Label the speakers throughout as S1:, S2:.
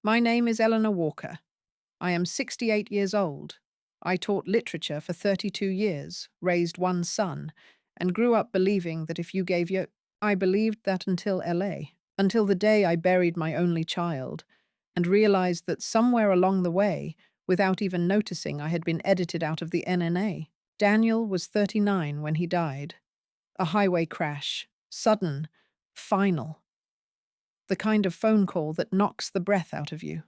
S1: My name is Eleanor Walker. I am 68 years old. I taught literature for 32 years, raised one son, and grew up believing that if you gave your... I believed that until LA, until the day I buried my only child, and realized that somewhere along the way, without even noticing, I had been edited out of the NNA. Daniel was 39 when he died. A highway crash. Sudden. Final. The kind of phone call that knocks the breath out of you.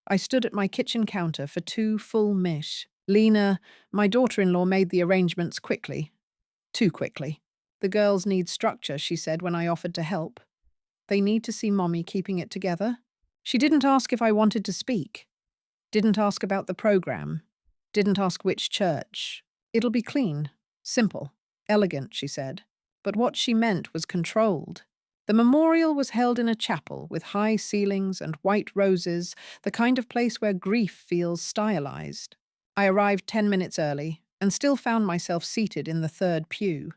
S1: I stood at my kitchen counter for 2 full minutes. Lena, my daughter-in-law, made the arrangements quickly. Too quickly. The girls need structure, she said when I offered to help. They need to see Mommy keeping it together. She didn't ask if I wanted to speak. Didn't ask about the program. Didn't ask which church. It'll be clean. Simple. Elegant, she said. But what she meant was controlled. The memorial was held in a chapel with high ceilings and white roses, the kind of place where grief feels stylized. I arrived 10 minutes early and still found myself seated in the third pew.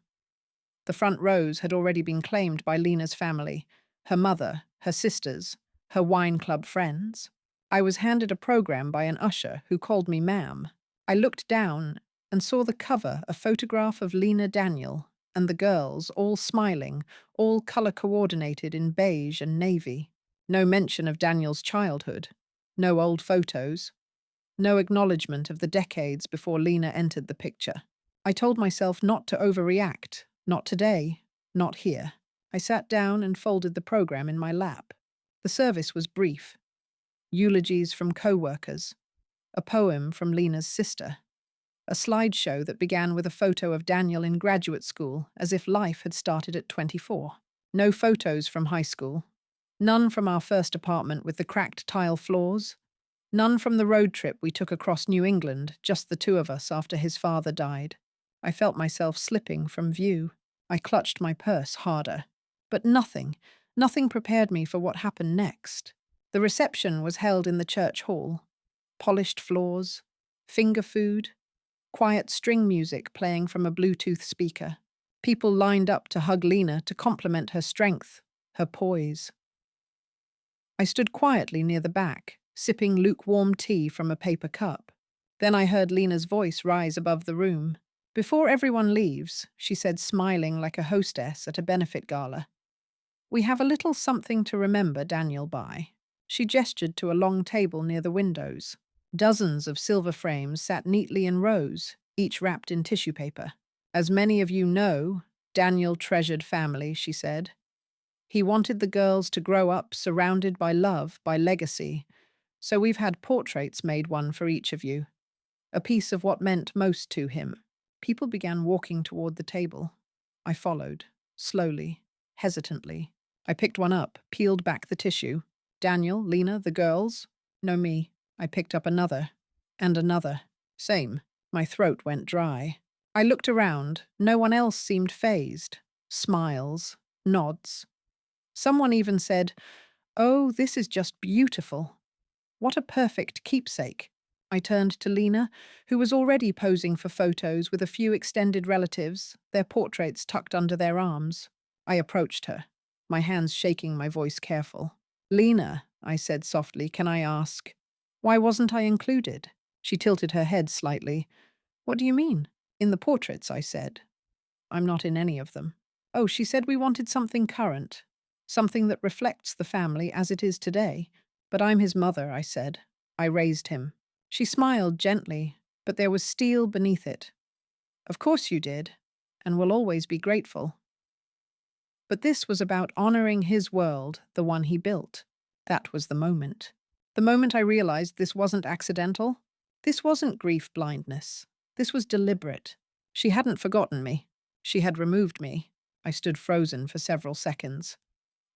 S1: The front rows had already been claimed by Lena's family, her mother, her sisters, her wine club friends. I was handed a program by an usher who called me ma'am. I looked down and saw the cover, a photograph of Lena Daniel, and the girls, all smiling, all color-coordinated in beige and navy. No mention of Daniel's childhood. No old photos. No acknowledgement of the decades before Lena entered the picture. I told myself not to overreact. Not today. Not here. I sat down and folded the program in my lap. The service was brief. Eulogies from co-workers. A poem from Lena's sister. A slideshow that began with a photo of Daniel in graduate school, as if life had started at 24. No photos from high school. None from our first apartment with the cracked tile floors. None from the road trip we took across New England, just the two of us after his father died. I felt myself slipping from view. I clutched my purse harder. But nothing prepared me for what happened next. The reception was held in the church hall. Polished floors, finger food, quiet string music playing from a Bluetooth speaker. People lined up to hug Lena to compliment her strength, her poise. I stood quietly near the back, sipping lukewarm tea from a paper cup. Then I heard Lena's voice rise above the room. "Before everyone leaves," she said, smiling like a hostess at a benefit gala, "we have a little something to remember Daniel by." She gestured to a long table near the windows. Dozens of silver frames sat neatly in rows, each wrapped in tissue paper. "As many of you know, Daniel treasured family," she said. "He wanted the girls to grow up surrounded by love, by legacy. So we've had portraits made, one for each of you. A piece of what meant most to him." People began walking toward the table. I followed, slowly, hesitantly. I picked one up, peeled back the tissue. Daniel, Lena, the girls. No, me. I picked up another. And another. Same. My throat went dry. I looked around. No one else seemed fazed. Smiles. Nods. Someone even said, "Oh, this is just beautiful. What a perfect keepsake." I turned to Lena, who was already posing for photos with a few extended relatives, their portraits tucked under their arms. I approached her, my hands shaking, my voice careful. "Lena," I said softly, "can I ask, why wasn't I included?" She tilted her head slightly. "What do you mean?" "In the portraits," I said. "I'm not in any of them." "Oh," she said, "we wanted something current, something that reflects the family as it is today." "But I'm his mother," I said. "I raised him." She smiled gently, but there was steel beneath it. "Of course you did, and will always be grateful." But this was about honoring his world, the one he built. That was the moment. The moment I realized this wasn't accidental. This wasn't grief blindness. This was deliberate. She hadn't forgotten me. She had removed me. I stood frozen for several seconds.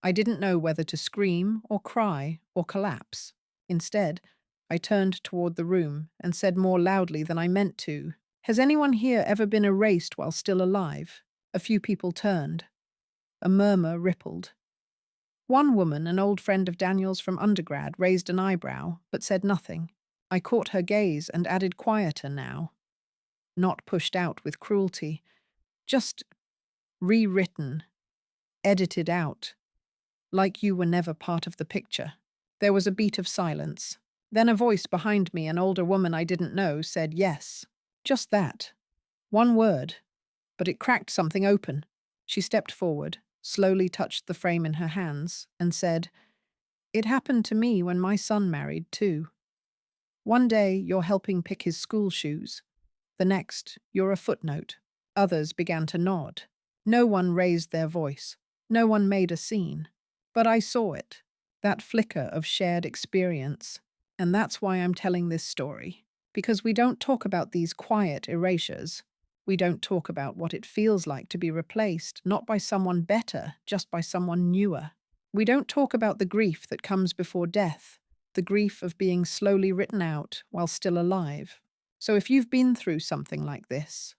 S1: I didn't know whether to scream or cry or collapse. Instead, I turned toward the room and said more loudly than I meant to, "Has anyone here ever been erased while still alive?" A few people turned. A murmur rippled. One woman, an old friend of Daniel's from undergrad, raised an eyebrow, but said nothing. I caught her gaze and added quieter now. Not pushed out with cruelty, just rewritten, edited out, like you were never part of the picture. There was a beat of silence. Then a voice behind me, an older woman I didn't know, said yes. Just that. One word. But it cracked something open. She stepped forward, slowly touched the frame in her hands, and said, "It happened to me when my son married, too. One day you're helping pick his school shoes. The next, you're a footnote." Others began to nod. No one raised their voice. No one made a scene. But I saw it, that flicker of shared experience. And that's why I'm telling this story. Because we don't talk about these quiet erasures. We don't talk about what it feels like to be replaced, not by someone better, just by someone newer. We don't talk about the grief that comes before death, the grief of being slowly written out while still alive. So if you've been through something like this,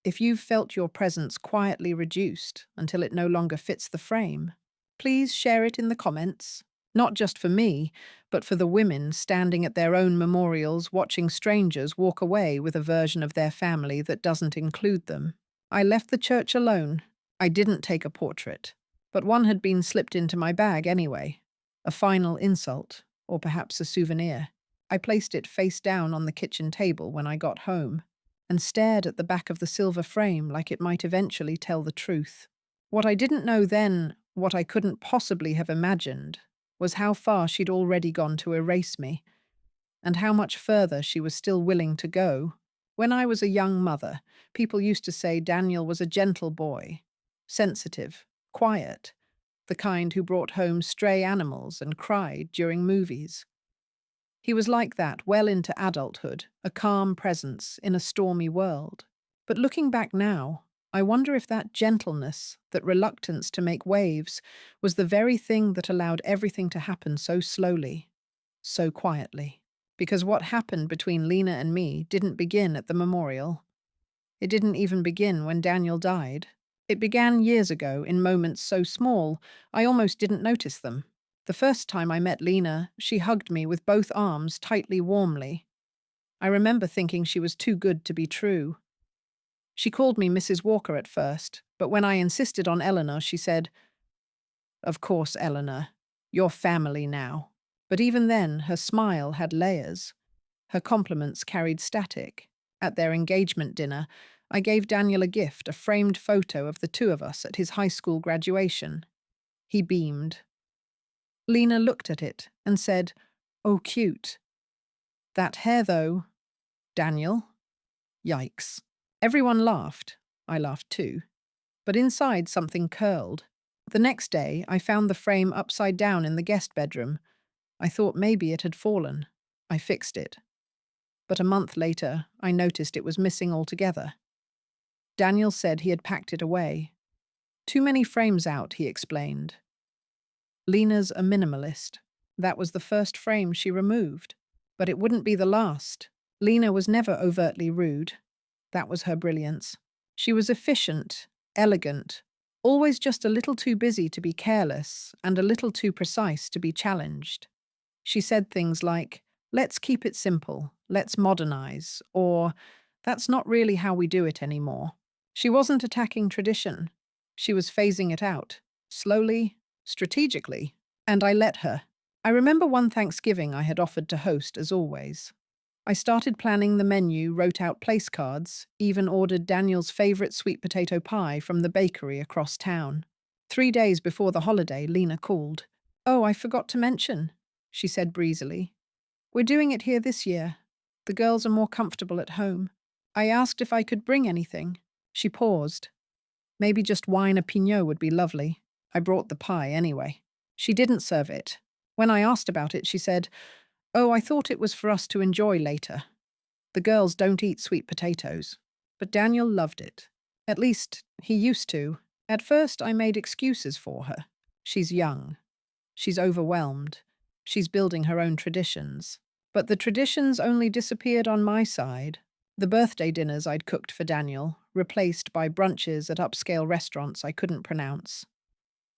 S1: if you've felt your presence quietly reduced until it no longer fits the frame, please share it in the comments. Not just for me, but for the women standing at their own memorials watching strangers walk away with a version of their family that doesn't include them. I left the church alone. I didn't take a portrait, but one had been slipped into my bag anyway. A final insult, or perhaps a souvenir. I placed it face down on the kitchen table when I got home, and stared at the back of the silver frame like it might eventually tell the truth. What I didn't know then, what I couldn't possibly have imagined, was how far she'd already gone to erase me, and how much further she was still willing to go. When I was a young mother, people used to say Daniel was a gentle boy, sensitive, quiet, the kind who brought home stray animals and cried during movies. He was like that well into adulthood, a calm presence in a stormy world. But looking back now, I wonder if that gentleness, that reluctance to make waves, was the very thing that allowed everything to happen so slowly, so quietly. Because what happened between Lena and me didn't begin at the memorial. It didn't even begin when Daniel died. It began years ago in moments so small, I almost didn't notice them. The first time I met Lena, she hugged me with both arms tightly, warmly. I remember thinking she was too good to be true. She called me Mrs. Walker at first, but when I insisted on Eleanor, she said, "Of course, Eleanor, you're family now." But even then, her smile had layers. Her compliments carried static. At their engagement dinner, I gave Daniel a gift, a framed photo of the two of us at his high school graduation. He beamed. Lena looked at it and said, "Oh, cute. That hair, though." Daniel? Yikes. Everyone laughed. I laughed too. But inside something curled. The next day, I found the frame upside down in the guest bedroom. I thought maybe it had fallen. I fixed it. But a month later, I noticed it was missing altogether. Daniel said he had packed it away. "Too many frames out," he explained. Lena's a minimalist. That was the first frame she removed. But it wouldn't be the last. Lena was never overtly rude. That was her brilliance. She was efficient, elegant, always just a little too busy to be careless and a little too precise to be challenged. She said things like, "Let's keep it simple, let's modernize," or "That's not really how we do it anymore." She wasn't attacking tradition. She was phasing it out, slowly, strategically, and I let her. I remember one Thanksgiving I had offered to host, as always. I started planning the menu, wrote out place cards, even ordered Daniel's favorite sweet potato pie from the bakery across town. 3 days before the holiday, Lena called. "Oh, I forgot to mention," she said breezily. "We're doing it here this year. The girls are more comfortable at home. I asked if I could bring anything." She paused. "Maybe just wine or Pinot would be lovely." I brought the pie anyway. She didn't serve it. When I asked about it, she said, "Oh, I thought it was for us to enjoy later. The girls don't eat sweet potatoes." But Daniel loved it. At least, he used to. At first, I made excuses for her. She's young. She's overwhelmed. She's building her own traditions. But the traditions only disappeared on my side. The birthday dinners I'd cooked for Daniel, replaced by brunches at upscale restaurants I couldn't pronounce.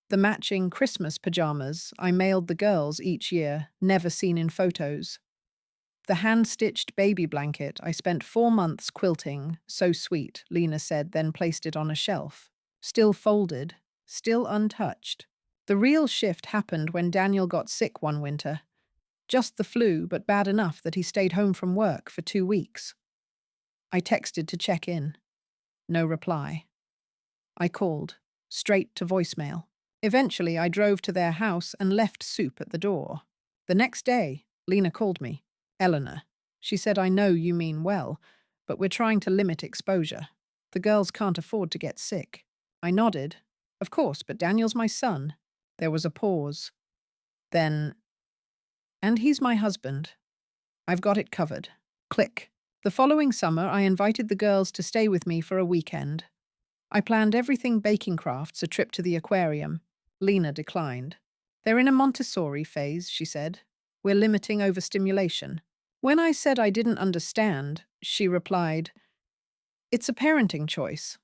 S1: The matching Christmas pajamas I mailed the girls each year, never seen in photos. The hand-stitched baby blanket I spent 4 months quilting, so sweet, Lena said, then placed it on a shelf. Still folded, still untouched. The real shift happened when Daniel got sick one winter. Just the flu, but bad enough that he stayed home from work for 2 weeks. I texted to check in. No reply. I called, straight to voicemail. Eventually, I drove to their house and left soup at the door. The next day, Lena called me. Eleanor. She said, I know you mean well, but we're trying to limit exposure. The girls can't afford to get sick. I nodded. Of course, but Daniel's my son. There was a pause. Then, and he's my husband. I've got it covered. Click. The following summer, I invited the girls to stay with me for a weekend. I planned everything baking crafts, a trip to the aquarium. Lena declined. They're in a Montessori phase, she said. We're limiting overstimulation. When I said I didn't understand, she replied, it's a parenting choice.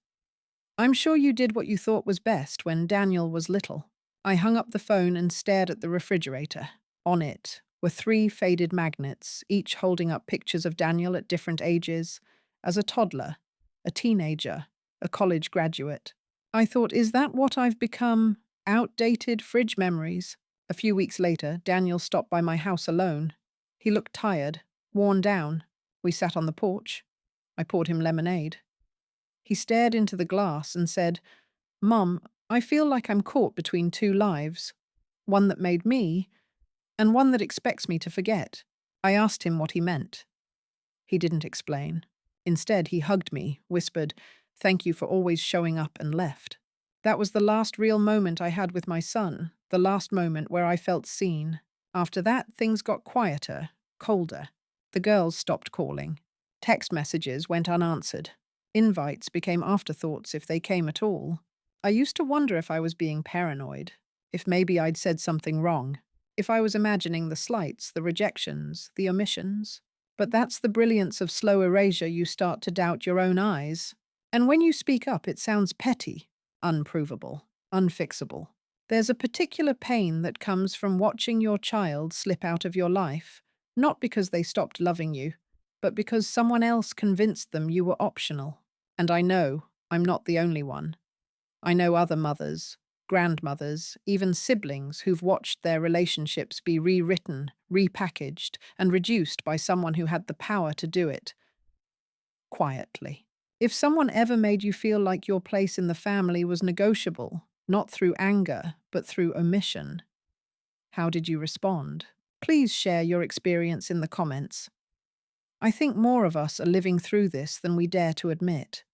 S1: I'm sure you did what you thought was best when Daniel was little. I hung up the phone and stared at the refrigerator. On it were 3 faded magnets, each holding up pictures of Daniel at different ages, as a toddler, a teenager, a college graduate. I thought, is that what I've become? Outdated fridge memories. A few weeks later, Daniel stopped by my house alone. He looked tired, worn down. We sat on the porch. I poured him lemonade. He stared into the glass and said, Mum, I feel like I'm caught between 2 lives. One that made me, and one that expects me to forget. I asked him what he meant. He didn't explain. Instead, he hugged me, whispered, thank you for always showing up, and left. That was the last real moment I had with my son, the last moment where I felt seen. After that, things got quieter, colder. The girls stopped calling. Text messages went unanswered. Invites became afterthoughts if they came at all. I used to wonder if I was being paranoid, if maybe I'd said something wrong, if I was imagining the slights, the rejections, the omissions. But that's the brilliance of slow erasure. You start to doubt your own eyes. And when you speak up, it sounds petty, unprovable, unfixable. There's a particular pain that comes from watching your child slip out of your life, not because they stopped loving you, but because someone else convinced them you were optional. And I know I'm not the only one. I know other mothers, grandmothers, even siblings who've watched their relationships be rewritten, repackaged, and reduced by someone who had the power to do it quietly. If someone ever made you feel like your place in the family was negotiable, not through anger, but through omission, how did you respond? Please share your experience in the comments. I think more of us are living through this than we dare to admit.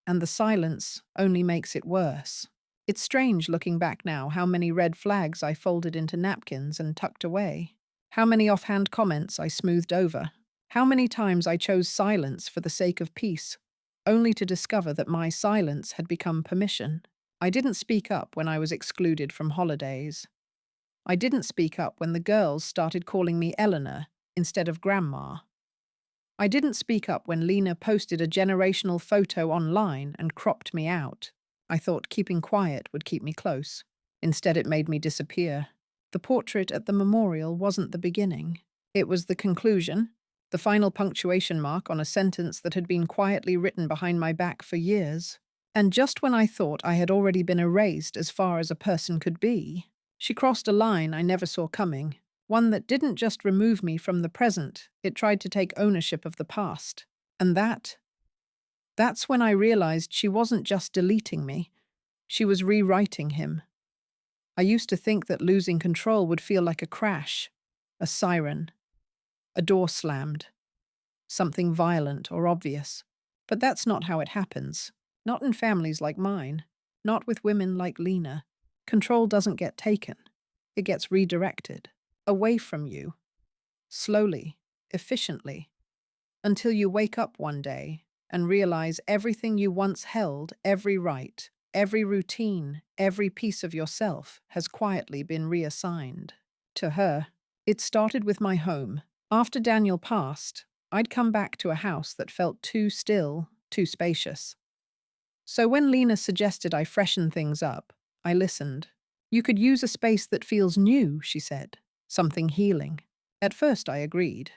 S1: And the silence only makes it worse. It's strange looking back now how many red flags I folded into napkins and tucked away. How many offhand comments I smoothed over. How many times I chose silence for the sake of peace, only to discover that my silence had become permission. I didn't speak up when I was excluded from holidays. I didn't speak up when the girls started calling me Eleanor instead of Grandma. I didn't speak up when Lena posted a generational photo online and cropped me out. I thought keeping quiet would keep me close. Instead, it made me disappear. The portrait at the memorial wasn't the beginning. It was the conclusion, the final punctuation mark on a sentence that had been quietly written behind my back for years. And just when I thought I had already been erased as far as a person could be, she crossed a line I never saw coming. One that didn't just remove me from the present, it tried to take ownership of the past. And that's when I realized she wasn't just deleting me, she was rewriting him. I used to think that losing control would feel like a crash, a siren, a door slammed, something violent or obvious. But that's not how it happens. Not in families like mine, not with women like Lena. Control doesn't get taken, it gets redirected. Away from you, slowly, efficiently, until you wake up one day and realize everything you once held, every right, every routine, every piece of yourself has quietly been reassigned. To her, it started with my home. After Daniel passed, I'd come back to a house that felt too still, too spacious. So when Lena suggested I freshen things up, I listened. You could use a space that feels new, she said. Something healing. At first I agreed.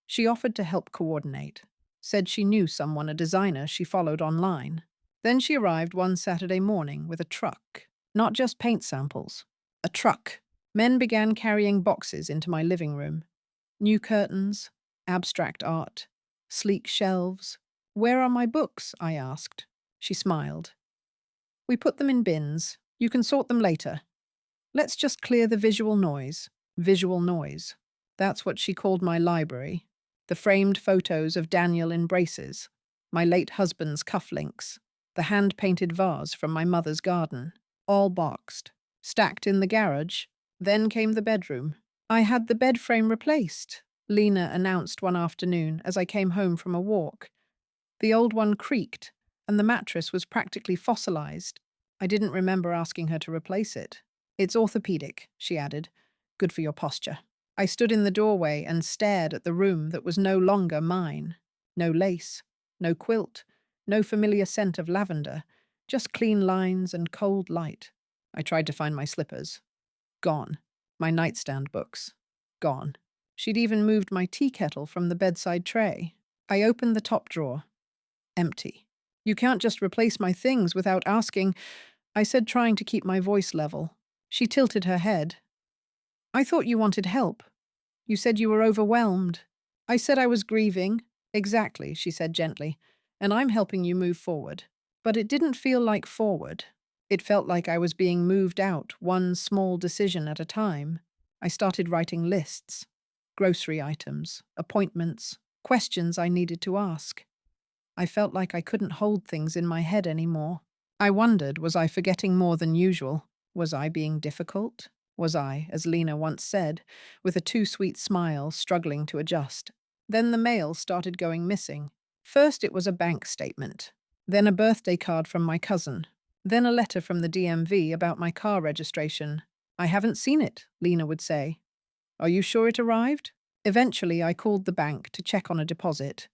S1: She offered to help coordinate, said she knew someone, a designer she followed online. Then she arrived one Saturday morning with a truck, not just paint samples, A truck. Men began carrying boxes into my living room. New curtains, abstract art, sleek shelves. Where are my books? I asked. She smiled. We put them in bins. You can sort them later. Let's just clear the visual noise. Visual noise. That's what she called my library. The framed photos of Daniel in braces, my late husband's cufflinks, the hand-painted vase from my mother's garden, all boxed, stacked in the garage. Then came the bedroom. I had the bed frame replaced, Lena announced one afternoon as I came home from a walk. The old one creaked, and the mattress was practically fossilized. I didn't remember asking her to replace it. It's orthopedic, she added. Good for your posture. I stood in the doorway and stared at the room that was no longer mine. No lace, no quilt, no familiar scent of lavender, just clean lines and cold light. I tried to find my slippers. Gone. My nightstand books. Gone. She'd even moved my tea kettle from the bedside tray. I opened the top drawer. Empty. You can't just replace my things without asking, I said, trying to keep my voice level. She tilted her head. I thought you wanted help. You said you were overwhelmed. I said I was grieving. Exactly, she said gently, and I'm helping you move forward. But it didn't feel like forward. It felt like I was being moved out, one small decision at a time. I started writing lists. Grocery items, appointments, questions I needed to ask. I felt like I couldn't hold things in my head anymore. I wondered, was I forgetting more than usual? Was I being difficult? Was I, as Lena once said, with a too-sweet smile, struggling to adjust? Then the mail started going missing. First it was a bank statement, then a birthday card from my cousin, then a letter from the DMV about my car registration. I haven't seen it, Lena would say. Are you sure it arrived? Eventually I called the bank to check on a deposit.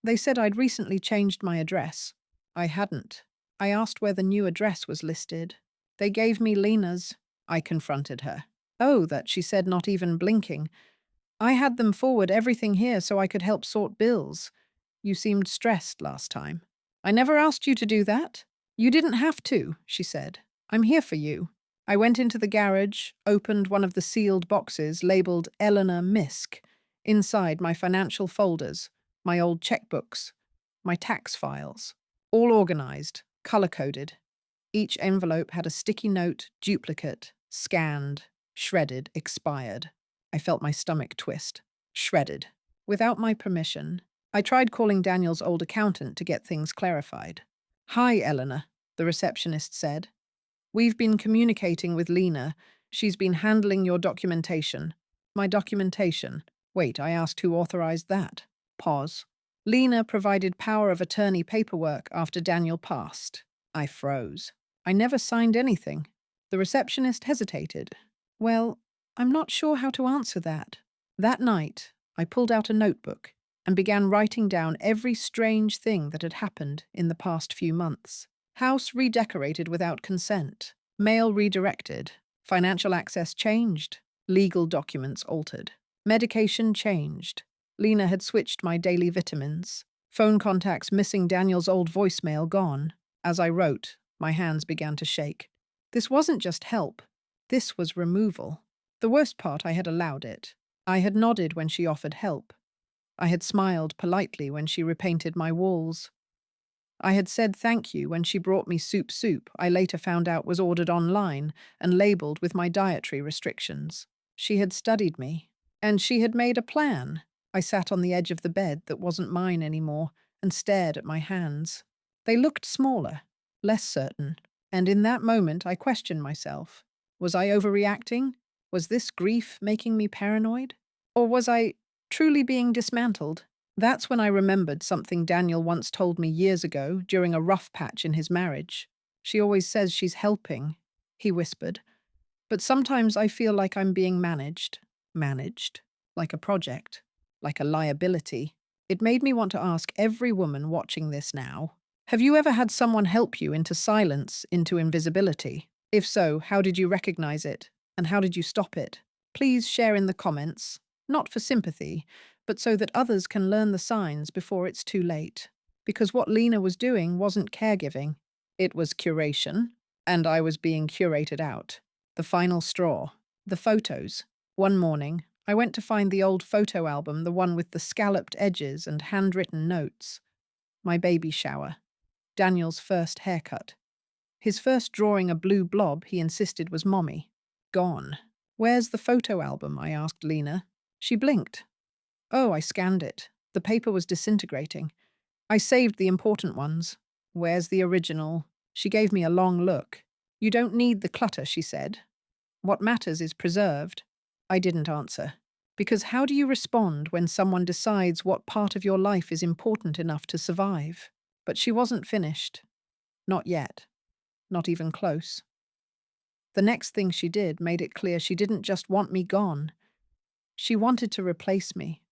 S1: They said I'd recently changed my address. I hadn't. I asked where the new address was listed. They gave me Lena's. I confronted her. Oh, that, she said, not even blinking. I had them forward everything here so I could help sort bills. You seemed stressed last time. I never asked you to do that. You didn't have to, she said. I'm here for you. I went into the garage, opened one of the sealed boxes labeled Eleanor Misk. Inside, my financial folders, my old checkbooks, my tax files, all organized, color-coded. Each envelope had a sticky note, duplicate, scanned, shredded, expired. I felt my stomach twist. Shredded. Without my permission, I tried calling Daniel's old accountant to get things clarified. Hi, Eleanor, the receptionist said. We've been communicating with Lena. She's been handling your documentation. My documentation? Wait, I asked who authorized that. Pause. Lena provided power of attorney paperwork after Daniel passed. I froze. I never signed anything. The receptionist hesitated. Well, I'm not sure how to answer that. That night, I pulled out a notebook and began writing down every strange thing that had happened in the past few months. House redecorated without consent. Mail redirected. Financial access changed. Legal documents altered. Medication changed. Lena had switched my daily vitamins. Phone contacts missing, Daniel's old voicemail gone. As I wrote, my hands began to shake. This wasn't just help. This was removal. The worst part, I had allowed it. I had nodded when she offered help. I had smiled politely when she repainted my walls. I had said thank you when she brought me soup I later found out was ordered online and labeled with my dietary restrictions. She had studied me, and she had made a plan. I sat on the edge of the bed that wasn't mine anymore and stared at my hands. They looked smaller, less certain, and in that moment I questioned myself. Was I overreacting? Was this grief making me paranoid? Or was I truly being dismantled? That's when I remembered something Daniel once told me years ago during a rough patch in his marriage. She always says she's helping, he whispered. But sometimes I feel like I'm being managed, like a project, like a liability. It made me want to ask every woman watching this now, have you ever had someone help you into silence, into invisibility? If so, how did you recognize it? And how did you stop it? Please share in the comments, not for sympathy, but so that others can learn the signs before it's too late. Because what Lena was doing wasn't caregiving, it was curation, and I was being curated out. The final straw. The photos. One morning, I went to find the old photo album, the one with the scalloped edges and handwritten notes. My baby shower. Daniel's first haircut. His first drawing a blue blob he insisted was mommy. Gone. Where's the photo album? I asked Lena. She blinked. Oh, I scanned it. The paper was disintegrating. I saved the important ones. Where's the original? She gave me a long look. You don't need the clutter, she said. What matters is preserved. I didn't answer. Because how do you respond when someone decides what part of your life is important enough to survive? But she wasn't finished. Not yet. Not even close. The next thing she did made it clear she didn't just want me gone. She wanted to replace me.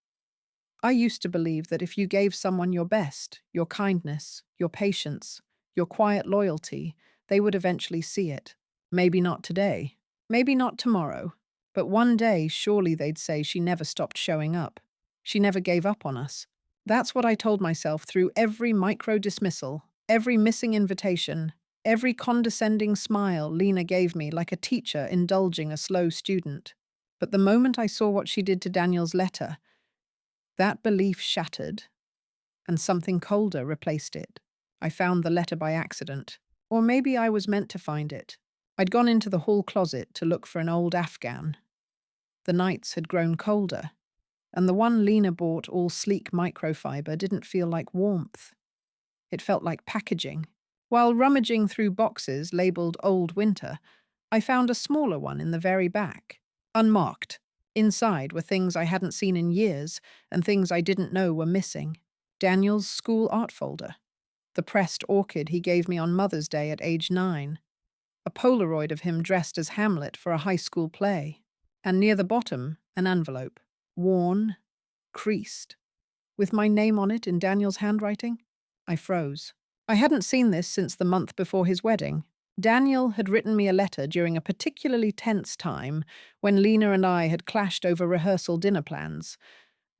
S1: I used to believe that if you gave someone your best, your kindness, your patience, your quiet loyalty, they would eventually see it. Maybe not today, maybe not tomorrow, but one day surely they'd say she never stopped showing up. She never gave up on us. That's what I told myself through every micro-dismissal, every missing invitation, every condescending smile Lena gave me like a teacher indulging a slow student. But the moment I saw what she did to Daniel's letter, that belief shattered, and something colder replaced it. I found the letter by accident. Or maybe I was meant to find it. I'd gone into the hall closet to look for an old Afghan. The nights had grown colder, and the one Lena bought, all sleek microfiber, didn't feel like warmth. It felt like packaging. While rummaging through boxes labeled Old Winter, I found a smaller one in the very back, unmarked. Inside were things I hadn't seen in years and things I didn't know were missing. Daniel's school art folder. The pressed orchid he gave me on Mother's Day at age 9. A Polaroid of him dressed as Hamlet for a high school play. And near the bottom, an envelope. Worn, creased. With my name on it in Daniel's handwriting. I froze. I hadn't seen this since the month before his wedding. Daniel had written me a letter during a particularly tense time when Lena and I had clashed over rehearsal dinner plans.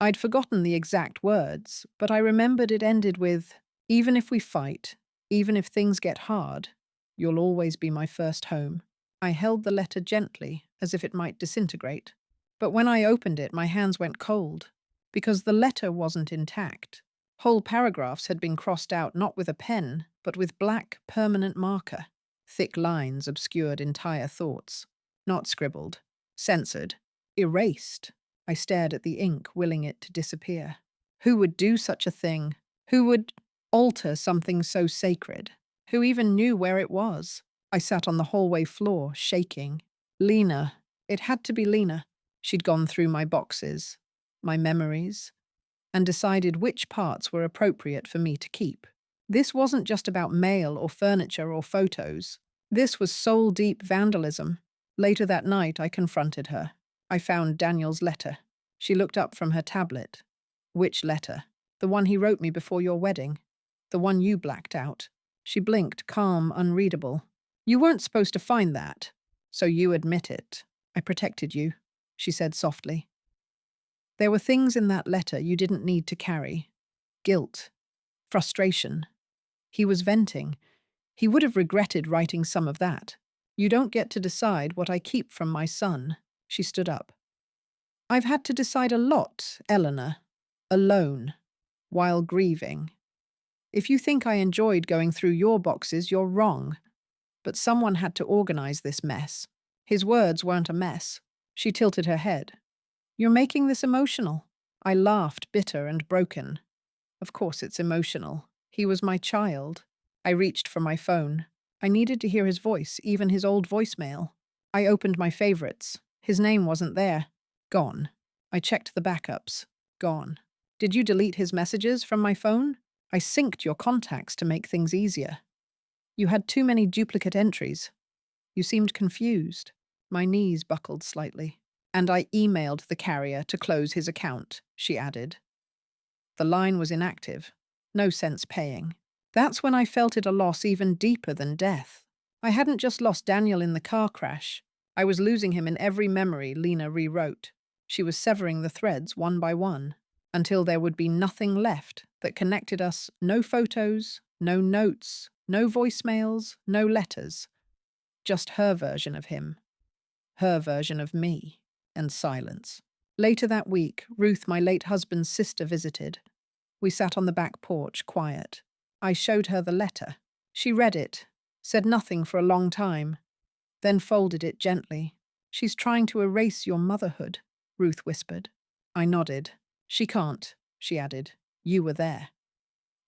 S1: I'd forgotten the exact words, but I remembered it ended with, "Even if we fight, even if things get hard, you'll always be my first home." I held the letter gently, as if it might disintegrate. But when I opened it, my hands went cold, because the letter wasn't intact. Whole paragraphs had been crossed out not with a pen, but with black, permanent marker. Thick lines obscured entire thoughts. Not scribbled. Censored. Erased. I stared at the ink, willing it to disappear. Who would do such a thing? Who would alter something so sacred? Who even knew where it was? I sat on the hallway floor, shaking. Lena. It had to be Lena. She'd gone through my boxes, my memories, and decided which parts were appropriate for me to keep. This wasn't just about mail or furniture or photos. This was soul-deep vandalism. Later that night, I confronted her. I found Daniel's letter. She looked up from her tablet. Which letter? The one he wrote me before your wedding. The one you blacked out. She blinked, calm, unreadable. You weren't supposed to find that. So you admit it. I protected you, she said softly. There were things in that letter you didn't need to carry. Guilt. Frustration. He was venting. He would have regretted writing some of that. You don't get to decide what I keep from my son. She stood up. I've had to decide a lot, Eleanor. Alone. While grieving. If you think I enjoyed going through your boxes, you're wrong. But someone had to organize this mess. His words weren't a mess. She tilted her head. You're making this emotional. I laughed, bitter and broken. Of course it's emotional. He was my child. I reached for my phone. I needed to hear his voice, even his old voicemail. I opened my favorites. His name wasn't there. Gone. I checked the backups. Gone. Did you delete his messages from my phone? I synced your contacts to make things easier. You had too many duplicate entries. You seemed confused. My knees buckled slightly. And I emailed the carrier to close his account, she added. The line was inactive. No sense paying. That's when I felt it a loss even deeper than death. I hadn't just lost Daniel in the car crash. I was losing him in every memory Lena rewrote. She was severing the threads one by one, until there would be nothing left that connected us. No photos, no notes, no voicemails, no letters. Just her version of him. her version of me, and silence. Later that week, Ruth, my late husband's sister, visited. We sat on the back porch, quiet. I showed her the letter. She read it, said nothing for a long time, then folded it gently. "She's trying to erase your motherhood," Ruth whispered. I nodded. "She can't," she added. "You were there.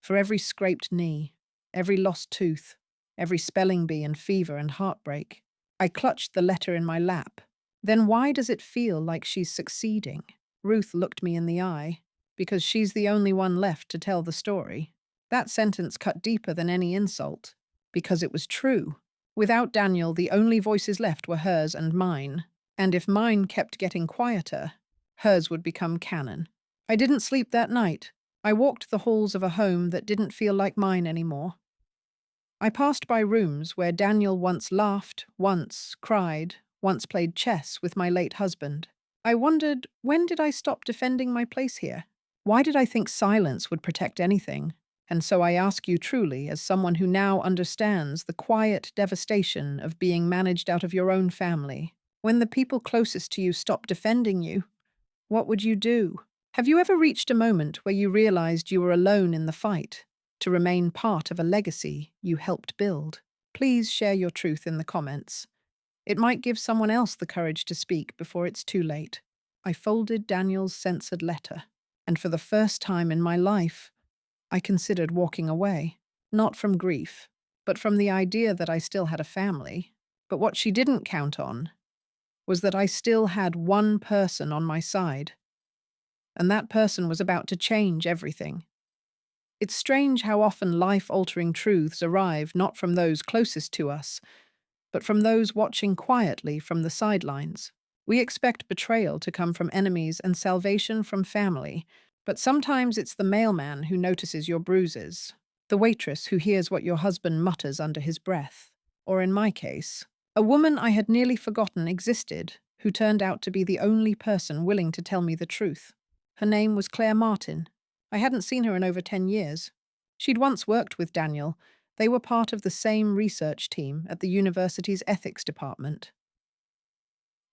S1: For every scraped knee, every lost tooth, every spelling bee and fever and heartbreak." I clutched the letter in my lap. "Then why does it feel like she's succeeding?" Ruth looked me in the eye. "Because she's the only one left to tell the story." That sentence cut deeper than any insult. Because it was true. Without Daniel, the only voices left were hers and mine. And if mine kept getting quieter, hers would become canon. I didn't sleep that night. I walked the halls of a home that didn't feel like mine anymore. I passed by rooms where Daniel once laughed, once cried, once played chess with my late husband. I wondered, when did I stop defending my place here? Why did I think silence would protect anything? And so I ask you truly, as someone who now understands the quiet devastation of being managed out of your own family, when the people closest to you stop defending you, what would you do? Have you ever reached a moment where you realized you were alone in the fight, to remain part of a legacy you helped build? Please share your truth in the comments. It might give someone else the courage to speak before it's too late. I folded Daniel's censored letter, and for the first time in my life, I considered walking away, not from grief, but from the idea that I still had a family. But what she didn't count on was that I still had one person on my side, and that person was about to change everything. It's strange how often life-altering truths arrive not from those closest to us, but from those watching quietly from the sidelines. We expect betrayal to come from enemies and salvation from family, but sometimes it's the mailman who notices your bruises, the waitress who hears what your husband mutters under his breath, or in my case, a woman I had nearly forgotten existed who turned out to be the only person willing to tell me the truth. Her name was Claire Martin. I hadn't seen her in over 10 years. She'd once worked with Daniel. They were part of the same research team at the university's ethics department.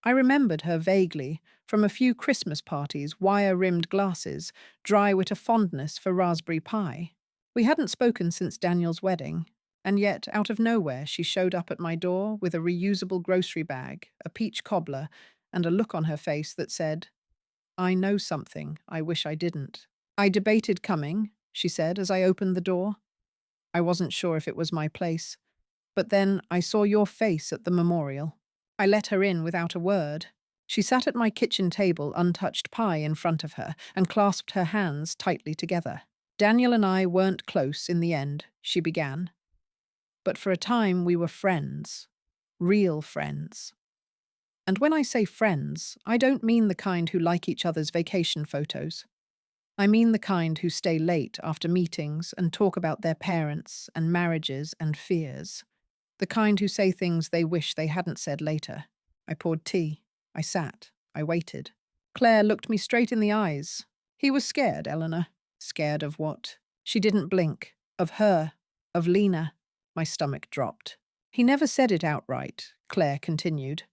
S1: I remembered her vaguely from a few Christmas parties, wire-rimmed glasses, dry with a fondness for raspberry pie. We hadn't spoken since Daniel's wedding, and yet, out of nowhere, she showed up at my door with a reusable grocery bag, a peach cobbler, and a look on her face that said, "I know something I wish I didn't." "I debated coming," she said as I opened the door. I wasn't sure if it was my place, but then I saw your face at the memorial. I let her in without a word. She sat at my kitchen table, untouched pie in front of her, and clasped her hands tightly together. "Daniel and I weren't close in the end," she began. "But for a time we were friends. Real friends. And when I say friends, I don't mean the kind who like each other's vacation photos. I mean the kind who stay late after meetings and talk about their parents and marriages and fears. The kind who say things they wish they hadn't said later. I poured tea. I sat. I waited. Claire looked me straight in the eyes. "He was scared, Eleanor." "Scared of what?" She didn't blink. "Of her. Of Lena." My stomach dropped. "He never said it outright," Claire continued.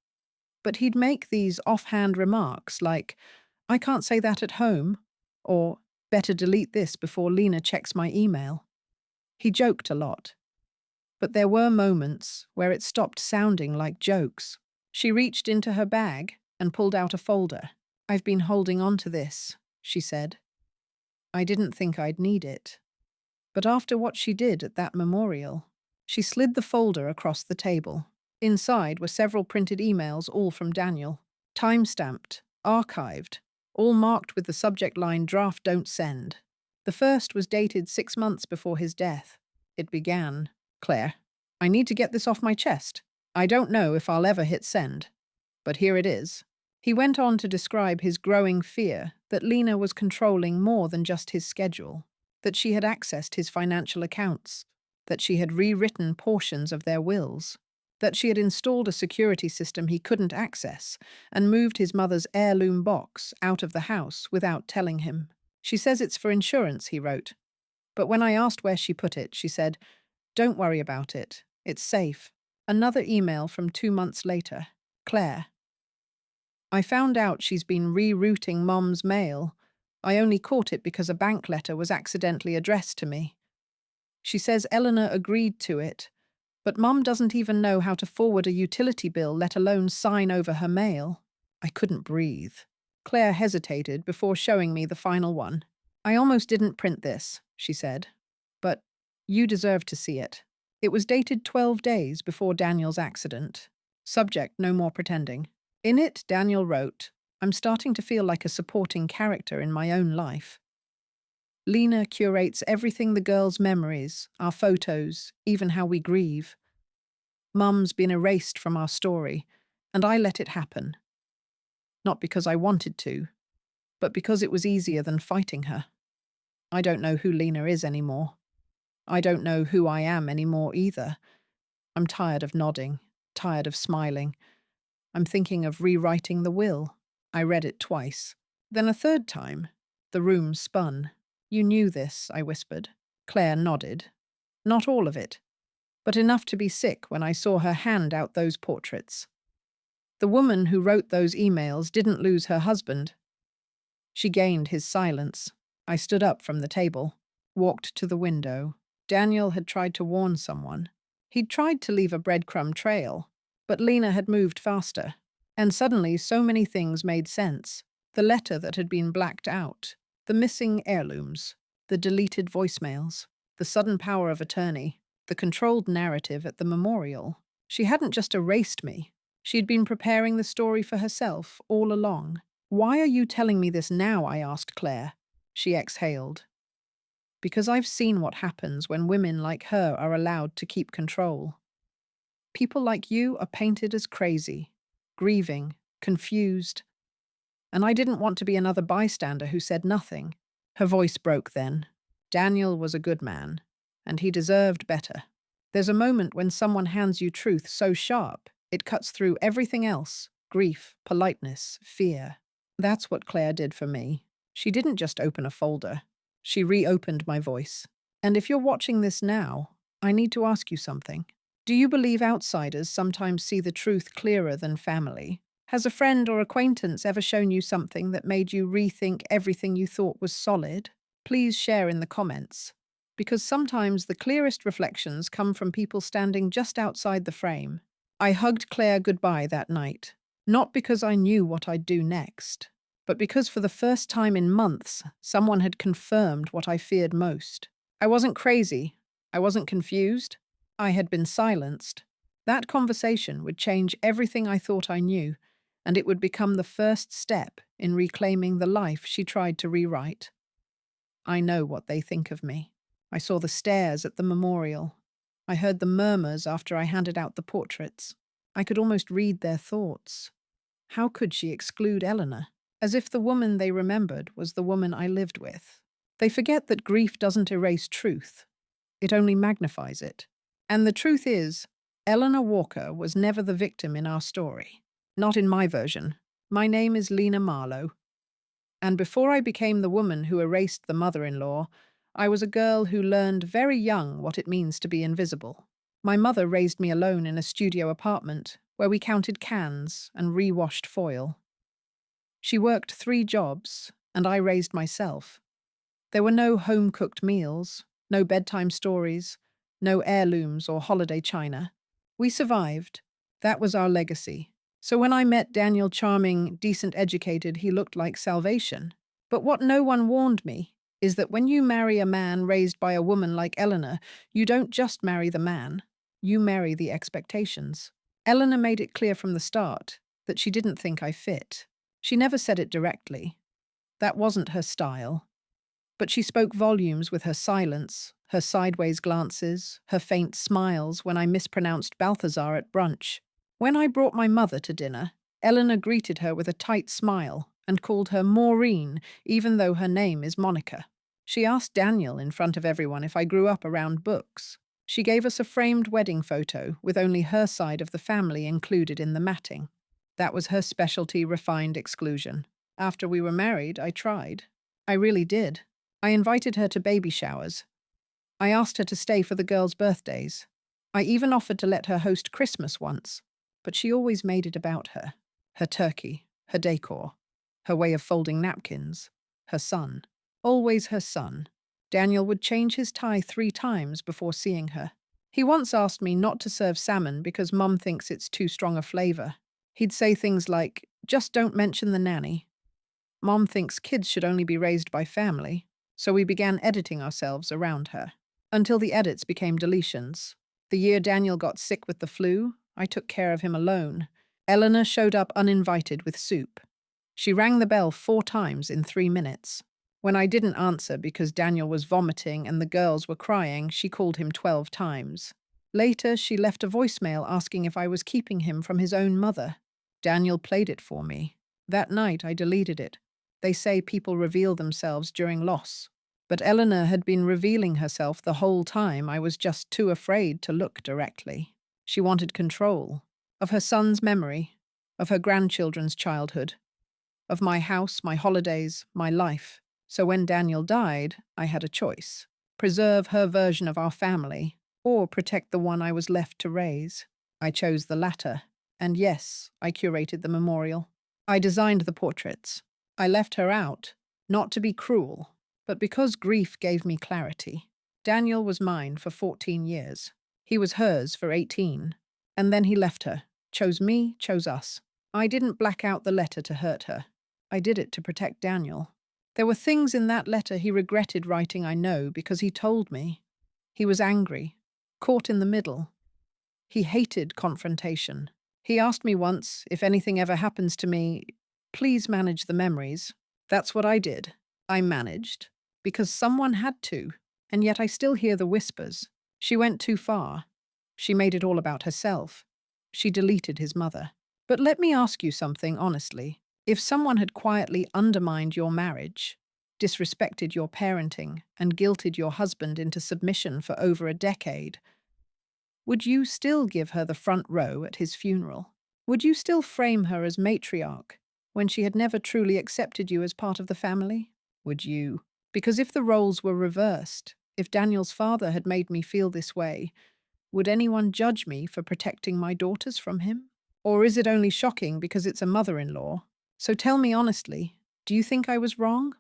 S1: "But he'd make these offhand remarks like, 'I can't say that at home,' or 'better delete this before Lena checks my email.' He joked a lot. But there were moments where it stopped sounding like jokes." She reached into her bag and pulled out a folder. "I've been holding on to this," she said. "I didn't think I'd need it. But after what she did at that memorial," she slid the folder across the table. Inside were several printed emails, all from Daniel. Time-stamped, archived, all marked with the subject line, "Draft don't send." The first was dated 6 months before his death. It began, "Claire, I need to get this off my chest. I don't know if I'll ever hit send, but here it is." He went on to describe his growing fear that Lena was controlling more than just his schedule, that she had accessed his financial accounts, that she had rewritten portions of their wills, that she had installed a security system he couldn't access, and moved his mother's heirloom box out of the house without telling him. "She says it's for insurance," he wrote. But when I asked where she put it, she said, "Don't worry about it. It's safe." Another email from 2 months later. "Claire, I found out she's been rerouting Mom's mail. I only caught it because a bank letter was accidentally addressed to me. She says Eleanor agreed to it, but Mum doesn't even know how to forward a utility bill, let alone sign over her mail. I couldn't breathe. Claire hesitated before showing me the final one. I almost didn't print this, she said, but you deserve to see it. It was dated 12 days before Daniel's accident. Subject, no more pretending. In it, Daniel wrote, I'm starting to feel like a supporting character in my own life. Lena curates everything, the girls' memories, our photos, even how we grieve. Mum's been erased from our story, and I let it happen. Not because I wanted to, but because it was easier than fighting her. I don't know who Lena is anymore. I don't know who I am anymore either. I'm tired of nodding, tired of smiling. I'm thinking of rewriting the will. I read it twice. Then a third time. The room spun. You knew this, I whispered. Claire nodded. Not all of it, but enough to be sick when I saw her hand out those portraits. The woman who wrote those emails didn't lose her husband. She gained his silence. I stood up from the table, walked to the window. Daniel had tried to warn someone. He'd tried to leave a breadcrumb trail, but Lena had moved faster. And suddenly so many things made sense. The letter that had been blacked out, the missing heirlooms, the deleted voicemails, the sudden power of attorney, the controlled narrative at the memorial. She hadn't just erased me. She'd been preparing the story for herself all along. Why are you telling me this now? I asked Claire. She exhaled. Because I've seen what happens when women like her are allowed to keep control. People like you are painted as crazy, grieving, confused. And I didn't want to be another bystander who said nothing. Her voice broke then. Daniel was a good man, and he deserved better. There's a moment when someone hands you truth so sharp, it cuts through everything else, grief, politeness, fear. That's what Claire did for me. She didn't just open a folder. She reopened my voice. And if you're watching this now, I need to ask you something. Do you believe outsiders sometimes see the truth clearer than family? Has a friend or acquaintance ever shown you something that made you rethink everything you thought was solid? Please share in the comments. Because sometimes the clearest reflections come from people standing just outside the frame. I hugged Claire goodbye that night, not because I knew what I'd do next, but because for the first time in months, someone had confirmed what I feared most. I wasn't crazy. I wasn't confused. I had been silenced. That conversation would change everything I thought I knew, and it would become the first step in reclaiming the life she tried to rewrite. I know what they think of me. I saw the stares at the memorial. I heard the murmurs after I handed out the portraits. I could almost read their thoughts. How could she exclude Eleanor? As if the woman they remembered was the woman I lived with. They forget that grief doesn't erase truth. It only magnifies it. And the truth is, Eleanor Walker was never the victim in our story. Not in my version. My name is Lena Marlowe. And before I became the woman who erased the mother-in-law, I was a girl who learned very young what it means to be invisible. My mother raised me alone in a studio apartment where we counted cans and re-washed foil. She worked 3 jobs, and I raised myself. There were no home-cooked meals, no bedtime stories, no heirlooms or holiday china. We survived. That was our legacy. So when I met Daniel, charming, decent, educated, he looked like salvation. But what no one warned me is that when you marry a man raised by a woman like Eleanor, you don't just marry the man, you marry the expectations. Eleanor made it clear from the start that she didn't think I fit. She never said it directly. That wasn't her style. But she spoke volumes with her silence, her sideways glances, her faint smiles when I mispronounced Balthazar at brunch. When I brought my mother to dinner, Eleanor greeted her with a tight smile and called her Maureen, even though her name is Monica. She asked Daniel in front of everyone if I grew up around books. She gave us a framed wedding photo with only her side of the family included in the matting. That was her specialty, refined exclusion. After we were married, I tried. I really did. I invited her to baby showers. I asked her to stay for the girls' birthdays. I even offered to let her host Christmas once, but she always made it about her turkey, her decor, her way of folding napkins, her son. Always her son. Daniel would change his tie 3 times before seeing her. He once asked me not to serve salmon because Mum thinks it's too strong a flavor. He'd say things like, "Just don't mention the nanny." Mom thinks kids should only be raised by family, so we began editing ourselves around her. Until the edits became deletions. The year Daniel got sick with the flu, I took care of him alone. Eleanor showed up uninvited with soup. She rang the bell 4 times in 3 minutes. When I didn't answer because Daniel was vomiting and the girls were crying, she called him 12 times. Later, she left a voicemail asking if I was keeping him from his own mother. Daniel played it for me. That night, I deleted it. They say people reveal themselves during loss. But Eleanor had been revealing herself the whole time. I was just too afraid to look directly. She wanted control of her son's memory, of her grandchildren's childhood, of my house, my holidays, my life. So when Daniel died, I had a choice. Preserve her version of our family, or protect the one I was left to raise. I chose the latter. And yes, I curated the memorial. I designed the portraits. I left her out, not to be cruel, but because grief gave me clarity. Daniel was mine for 14 years. He was hers for 18. And then he left her. Chose me, chose us. I didn't black out the letter to hurt her. I did it to protect Daniel. There were things in that letter he regretted writing, I know, because he told me. He was angry, caught in the middle. He hated confrontation. He asked me once, if anything ever happens to me, please manage the memories. That's what I did. I managed. Because someone had to. And yet I still hear the whispers. She went too far. She made it all about herself. She deleted his mother. But let me ask you something honestly. If someone had quietly undermined your marriage, disrespected your parenting, and guilted your husband into submission for over a decade, would you still give her the front row at his funeral? Would you still frame her as matriarch when she had never truly accepted you as part of the family? Would you? Because if the roles were reversed, if Daniel's father had made me feel this way, would anyone judge me for protecting my daughters from him? Or is it only shocking because it's a mother-in-law? So tell me honestly, do you think I was wrong?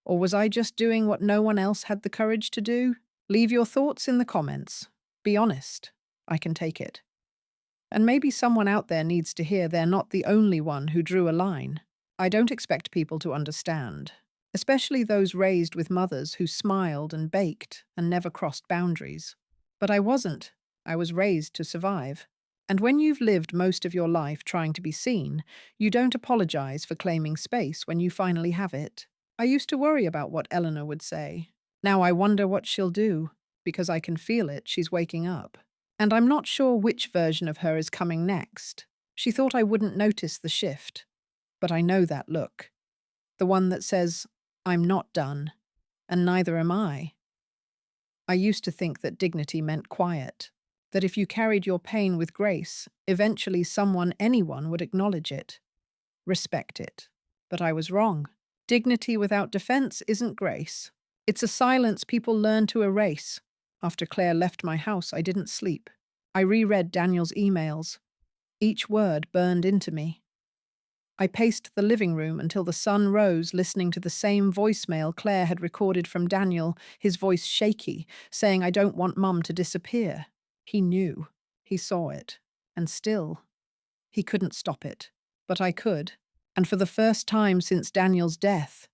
S1: Or was I just doing what no one else had the courage to do? Leave your thoughts in the comments. Be honest. I can take it. And maybe someone out there needs to hear they're not the only one who drew a line. I don't expect people to understand, especially those raised with mothers who smiled and baked and never crossed boundaries. But I wasn't. I was raised to survive. And when you've lived most of your life trying to be seen, you don't apologize for claiming space when you finally have it. I used to worry about what Eleanor would say. Now I wonder what she'll do, because I can feel it, she's waking up. And I'm not sure which version of her is coming next. She thought I wouldn't notice the shift. But I know that look. The one that says, I'm not done, and neither am I. I used to think that dignity meant quiet, that if you carried your pain with grace, eventually anyone would acknowledge it, respect it. But I was wrong. Dignity without defense isn't grace. It's a silence people learn to erase. After Claire left my house, I didn't sleep. I reread Daniel's emails. Each word burned into me. I paced the living room until the sun rose, listening to the same voicemail Claire had recorded from Daniel, his voice shaky, saying, I don't want Mum to disappear. He knew. He saw it. And still, he couldn't stop it. But I could. And for the first time since Daniel's death,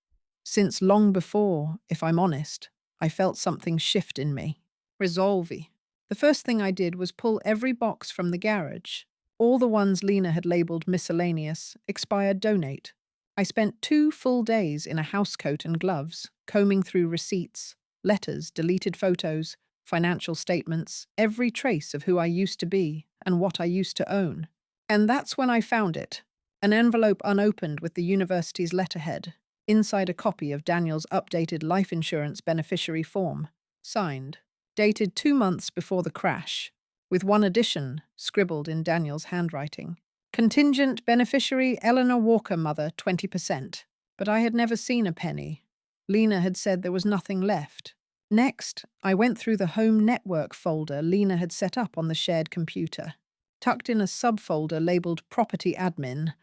S1: since long before, if I'm honest, I felt something shift in me. Resolve. The first thing I did was pull every box from the garage. All the ones Lena had labeled miscellaneous, expired donate. I spent 2 full days in a housecoat and gloves, combing through receipts, letters, deleted photos, financial statements, every trace of who I used to be and what I used to own. And that's when I found it. An envelope unopened with the university's letterhead. Inside a copy of Daniel's updated life insurance beneficiary form. Signed. Dated 2 months before the crash, with one addition scribbled in Daniel's handwriting. Contingent beneficiary Eleanor Walker mother 20%. But I had never seen a penny. Lena had said there was nothing left. Next, I went through the home network folder Lena had set up on the shared computer. Tucked in a subfolder labeled property admin,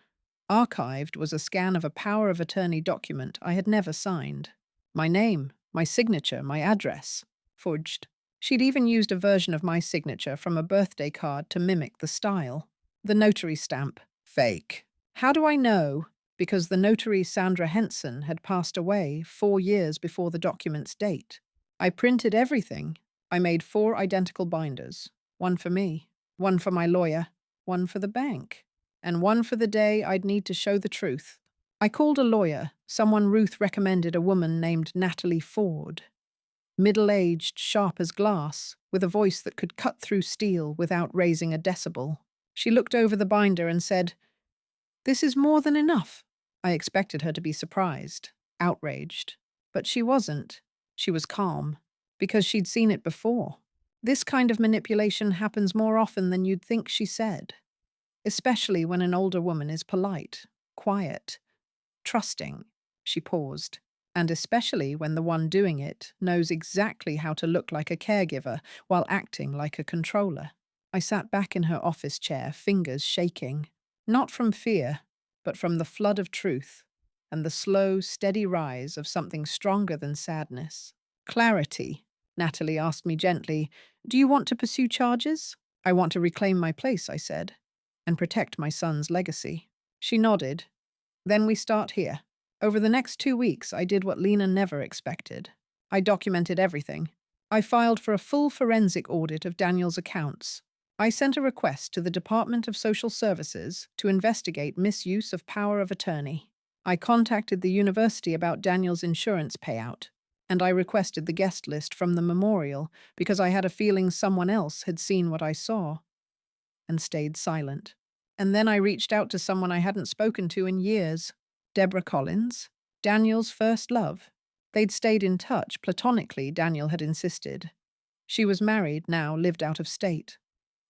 S1: Archived was a scan of a power of attorney document I had never signed. My name, my signature, my address. Forged. She'd even used a version of my signature from a birthday card to mimic the style. The notary stamp. Fake. How do I know? Because the notary Sandra Henson had passed away 4 years before the document's date. I printed everything. I made 4 identical binders. One for me, one for my lawyer, one for the bank, and one for the day I'd need to show the truth. I called a lawyer, someone Ruth recommended, a woman named Natalie Ford. Middle-aged, sharp as glass, with a voice that could cut through steel without raising a decibel. She looked over the binder and said, "This is more than enough." I expected her to be surprised, outraged. But she wasn't. She was calm, because she'd seen it before. This kind of manipulation happens more often than you'd think, she said. Especially when an older woman is polite, quiet, trusting. She paused. And especially when the one doing it knows exactly how to look like a caregiver while acting like a controller. I sat back in her office chair, fingers shaking. Not from fear, but from the flood of truth and the slow, steady rise of something stronger than sadness. Clarity, Natalie asked me gently. Do you want to pursue charges? I want to reclaim my place, I said, and protect my son's legacy. She nodded. Then we start here. Over the next 2 weeks, I did what Lena never expected. I documented everything. I filed for a full forensic audit of Daniel's accounts. I sent a request to the Department of Social Services to investigate misuse of power of attorney. I contacted the university about Daniel's insurance payout, and I requested the guest list from the memorial because I had a feeling someone else had seen what I saw, and stayed silent. And then I reached out to someone I hadn't spoken to in years, Deborah Collins, Daniel's first love. They'd stayed in touch, platonically, Daniel had insisted. She was married now, lived out of state.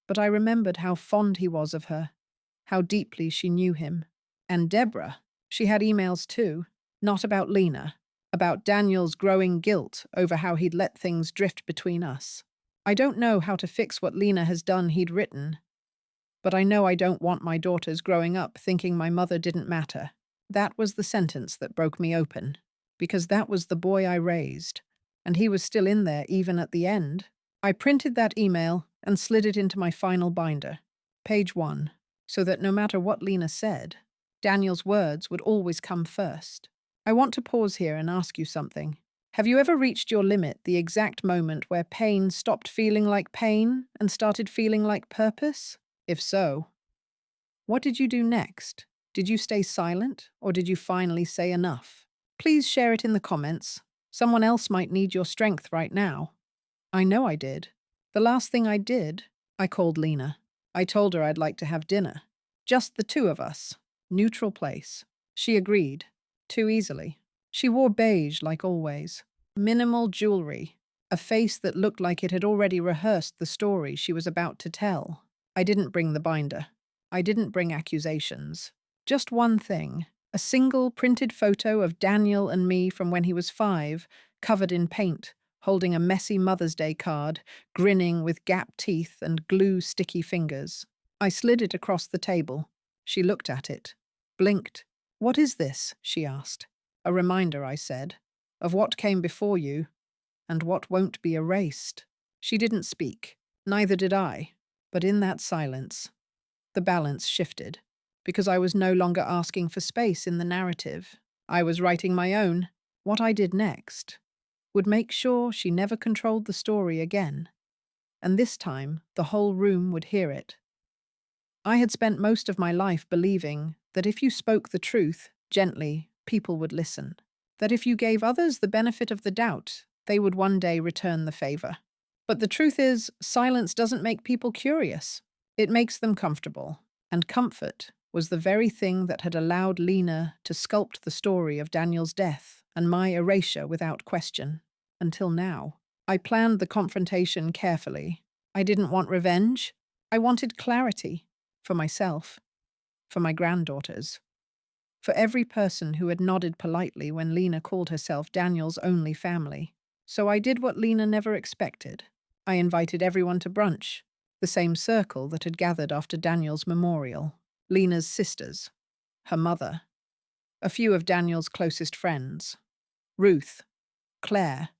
S1: But I remembered how fond he was of her, how deeply she knew him. And Deborah, she had emails too, not about Lena, about Daniel's growing guilt over how he'd let things drift between us. I don't know how to fix what Lena has done, he'd written, but I know I don't want my daughters growing up thinking my mother didn't matter. That was the sentence that broke me open, because that was the boy I raised, and he was still in there even at the end. I printed that email and slid it into my final binder, page 1, so that no matter what Lena said, Daniel's words would always come first. I want to pause here and ask you something. Have you ever reached your limit, the exact moment where pain stopped feeling like pain and started feeling like purpose? If so, what did you do next? Did you stay silent, or did you finally say enough? Please share it in the comments. Someone else might need your strength right now. I know I did. The last thing I did, I called Lena. I told her I'd like to have dinner. Just the two of us. Neutral place. She agreed. Too easily. She wore beige like always. Minimal jewelry. A face that looked like it had already rehearsed the story she was about to tell. I didn't bring the binder. I didn't bring accusations. Just one thing. A single printed photo of Daniel and me from when he was 5, covered in paint, holding a messy Mother's Day card, grinning with gap teeth and glue-sticky fingers. I slid it across the table. She looked at it, blinked. "What is this?" she asked. "A reminder," I said, "of what came before you, and what won't be erased." She didn't speak. Neither did I. But in that silence, the balance shifted, because I was no longer asking for space in the narrative. I was writing my own. What I did next would make sure she never controlled the story again. And this time, the whole room would hear it. I had spent most of my life believing that if you spoke the truth, gently, people would listen. That if you gave others the benefit of the doubt, they would one day return the favor. But the truth is, silence doesn't make people curious. It makes them comfortable. And comfort was the very thing that had allowed Lena to sculpt the story of Daniel's death and my erasure without question. Until now. I planned the confrontation carefully. I didn't want revenge. I wanted clarity. For myself. For my granddaughters. For every person who had nodded politely when Lena called herself Daniel's only family. So I did what Lena never expected. I invited everyone to brunch, the same circle that had gathered after Daniel's memorial. Lena's sisters. her mother, a few of Daniel's closest friends, Ruth, Claire,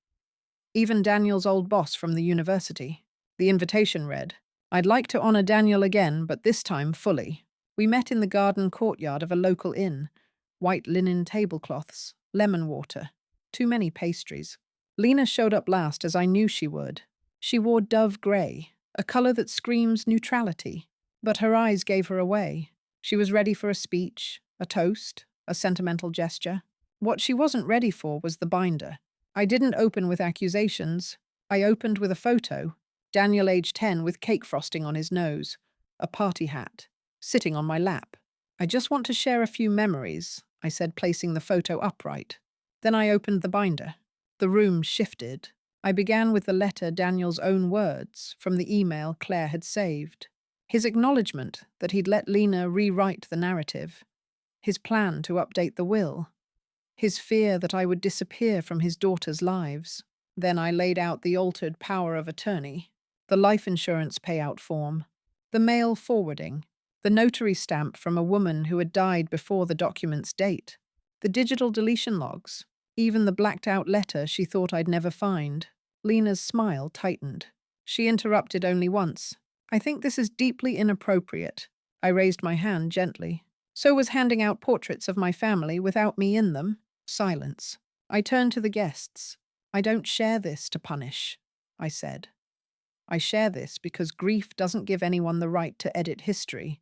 S1: even Daniel's old boss from the university. The invitation read, "I'd like to honor Daniel again, but this time fully. We met in the garden courtyard of a local inn. White linen tablecloths, lemon water, too many pastries. Lena showed up last as I knew she would. She wore dove grey, a color that screams neutrality. But her eyes gave her away. She was ready for a speech, a toast, a sentimental gesture. What she wasn't ready for was the binder. I didn't open with accusations. I opened with a photo. Daniel, age 10, with cake frosting on his nose, a party hat, sitting on my lap. "I just want to share a few memories," I said, placing the photo upright. Then I opened the binder. The room shifted. I began with the letter, Daniel's own words, from the email Claire had saved. His acknowledgement that he'd let Lena rewrite the narrative. His plan to update the will. His fear that I would disappear from his daughters' lives. Then I laid out the altered power of attorney, the life insurance payout form, the mail forwarding, the notary stamp from a woman who had died before the document's date, the digital deletion logs, even the blacked-out letter she thought I'd never find. Lena's smile tightened. She interrupted only once. "I think this is deeply inappropriate." I raised my hand gently. "So was handing out portraits of my family without me in them." Silence. I turned to the guests. "I don't share this to punish," I said. "I share this because grief doesn't give anyone the right to edit history.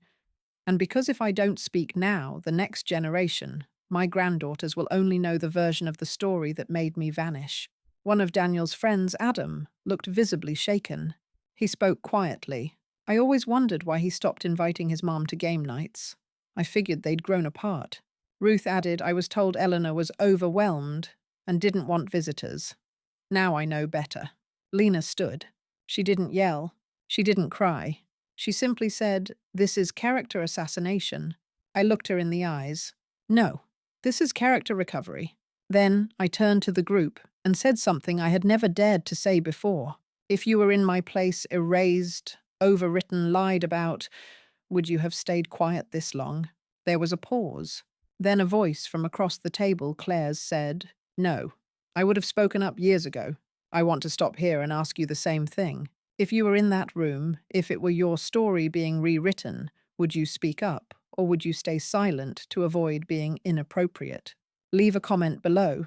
S1: And because if I don't speak now, the next generation, my granddaughters, will only know the version of the story that made me vanish." One of Daniel's friends, Adam, looked visibly shaken. He spoke quietly. "I always wondered why he stopped inviting his mom to game nights. I figured they'd grown apart." Ruth added, "I was told Eleanor was overwhelmed and didn't want visitors. Now I know better." Lena stood. She didn't yell. She didn't cry. She simply said, "This is character assassination." I looked her in the eyes. "No, this is character recovery." Then I turned to the group and said something I had never dared to say before. "If you were in my place, erased, overwritten, lied about, would you have stayed quiet this long?" There was a pause. Then a voice from across the table, Claire's, said, "No, I would have spoken up years ago. I want to stop here and ask you the same thing. If you were in that room, if it were your story being rewritten, would you speak up, or would you stay silent to avoid being inappropriate? Leave a comment below,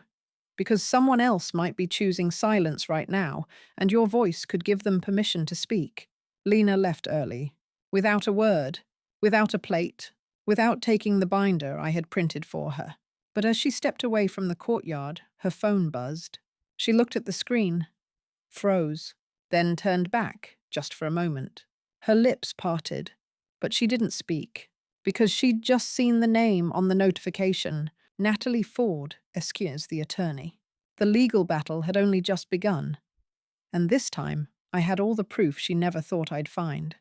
S1: because someone else might be choosing silence right now, and your voice could give them permission to speak." Lena left early, without a word, without a plate, without taking the binder I had printed for her. But as she stepped away from the courtyard, her phone buzzed. She looked at the screen, froze, then turned back, just for a moment. Her lips parted, but she didn't speak, because she'd just seen the name on the notification, Natalie Ford, excuse the attorney. The legal battle had only just begun, and this time I had all the proof she never thought I'd find.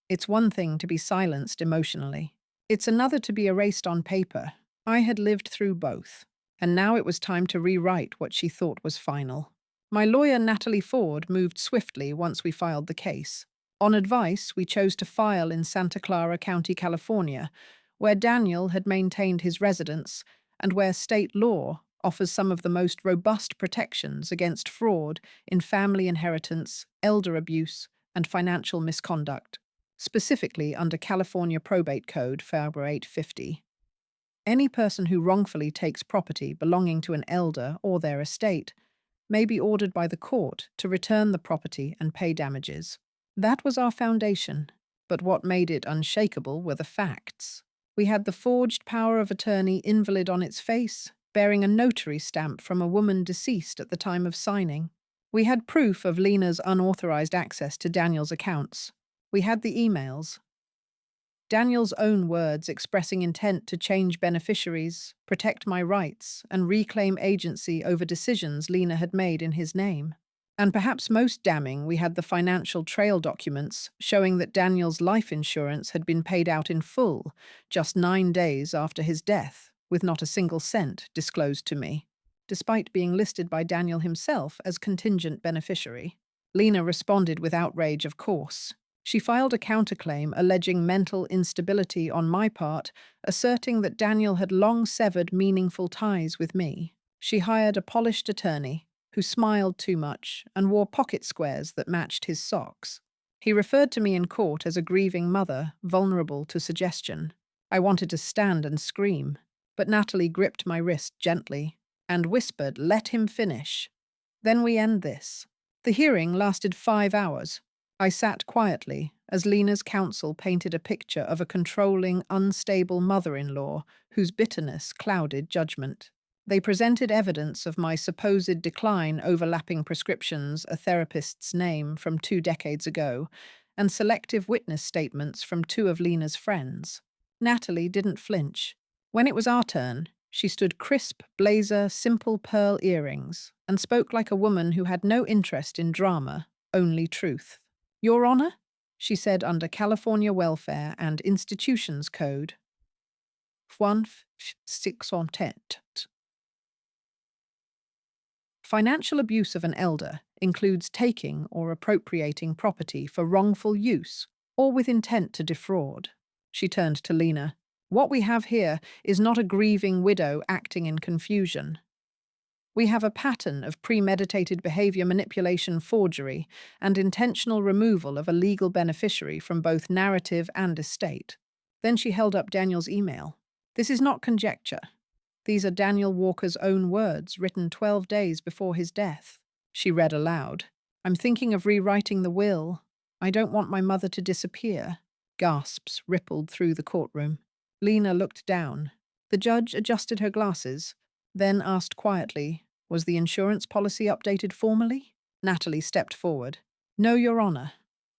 S1: It's one thing to be silenced emotionally. It's another to be erased on paper. I had lived through both, and now it was time to rewrite what she thought was final. My lawyer, Natalie Ford, moved swiftly once we filed the case. On advice, we chose to file in Santa Clara County, California, where Daniel had maintained his residence and where state law offers some of the most robust protections against fraud in family inheritance, elder abuse, and financial misconduct, specifically under California Probate Code FABR 850. Any person who wrongfully takes property belonging to an elder or their estate may be ordered by the court to return the property and pay damages. That was our foundation, but what made it unshakable were the facts. We had the forged power of attorney invalid on its face, bearing a notary stamp from a woman deceased at the time of signing. We had proof of Lena's unauthorized access to Daniel's accounts. We had the emails. Daniel's own words expressing intent to change beneficiaries, protect my rights, and reclaim agency over decisions Lena had made in his name. And perhaps most damning, we had the financial trail documents showing that Daniel's life insurance had been paid out in full just 9 days after his death, with not a single cent disclosed to me, despite being listed by Daniel himself as contingent beneficiary. Lena responded with outrage, of course. She filed a counterclaim alleging mental instability on my part, asserting that Daniel had long severed meaningful ties with me. She hired a polished attorney who smiled too much and wore pocket squares that matched his socks. He referred to me in court as a grieving mother, vulnerable to suggestion. I wanted to stand and scream, but Natalie gripped my wrist gently and whispered, "Let him finish. Then we end this." The hearing lasted 5 hours. I sat quietly as Lena's counsel painted a picture of a controlling, unstable mother-in-law whose bitterness clouded judgment. They presented evidence of my supposed decline, overlapping prescriptions, a therapist's name from 2 decades ago, and selective witness statements from two of Lena's friends. Natalie didn't flinch. When it was our turn, she stood crisp, blazer, simple pearl earrings, and spoke like a woman who had no interest in drama, only truth. "Your Honor," she said under California Welfare and Institutions Code 1610. Financial abuse of an elder includes taking or appropriating property for wrongful use or with intent to defraud. She turned to Lena. "What we have here is not a grieving widow acting in confusion. We have a pattern of premeditated behavior manipulation, forgery, and intentional removal of a legal beneficiary from both narrative and estate." Then she held up Daniel's email. "This is not conjecture. These are Daniel Walker's own words, written 12 days before his death." She read aloud. "I'm thinking of rewriting the will. I don't want my mother to disappear." Gasps rippled through the courtroom. Lena looked down. The judge adjusted her glasses, then asked quietly, "Was the insurance policy updated formally?" Natalie stepped forward. "No, Your Honor.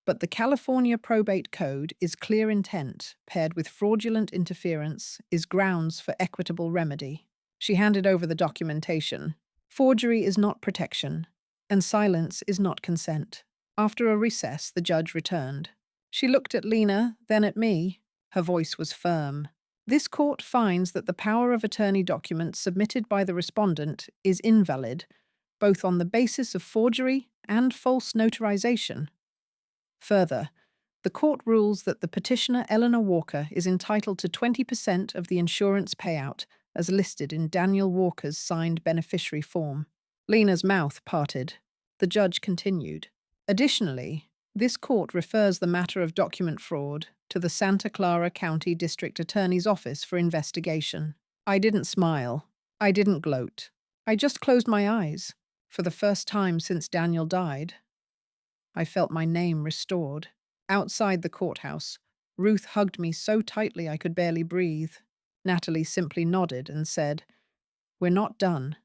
S1: But the California Probate Code is clear intent, paired with fraudulent interference, is grounds for equitable remedy." She handed over the documentation. "Forgery is not protection, and silence is not consent." After a recess, the judge returned. She looked at Lena, then at me. Her voice was firm. "This court finds that the power of attorney document submitted by the respondent is invalid, both on the basis of forgery and false notarization. Further, the court rules that the petitioner Eleanor Walker is entitled to 20% of the insurance payout as listed in Daniel Walker's signed beneficiary form." Lena's mouth parted. The judge continued. "Additionally, this court refers the matter of document fraud to the Santa Clara County District Attorney's Office for investigation." I didn't smile. I didn't gloat. I just closed my eyes. For the first time since Daniel died, I felt my name restored. Outside the courthouse, Ruth hugged me so tightly I could barely breathe. Natalie simply nodded and said, "We're not done,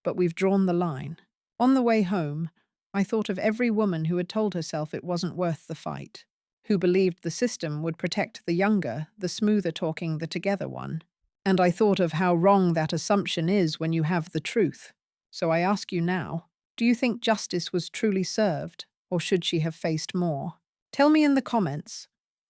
S1: but we've drawn the line." On the way home, I thought of every woman who had told herself it wasn't worth the fight, who believed the system would protect the younger, the smoother-talking, the together one. And I thought of how wrong that assumption is when you have the truth. So I ask you now, do you think justice was truly served, or should she have faced more? Tell me in the comments.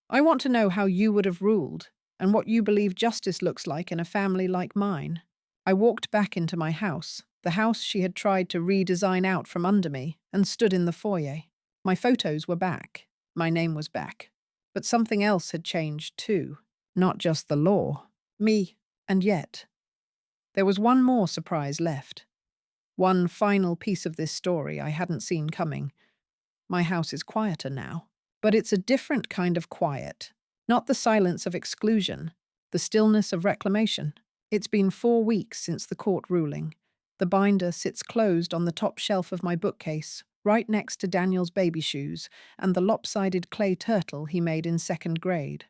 S1: I want to know how you would have ruled, and what you believe justice looks like in a family like mine. I walked back into my house, the house she had tried to redesign out from under me, and stood in the foyer. My photos were back. My name was back. But something else had changed too. Not just the law. Me. And yet, there was one more surprise left. One final piece of this story I hadn't seen coming. My house is quieter now. But it's a different kind of quiet. Not the silence of exclusion, the stillness of reclamation. It's been 4 weeks since the court ruling. The binder sits closed on the top shelf of my bookcase, right next to Daniel's baby shoes and the lopsided clay turtle he made in 2nd grade.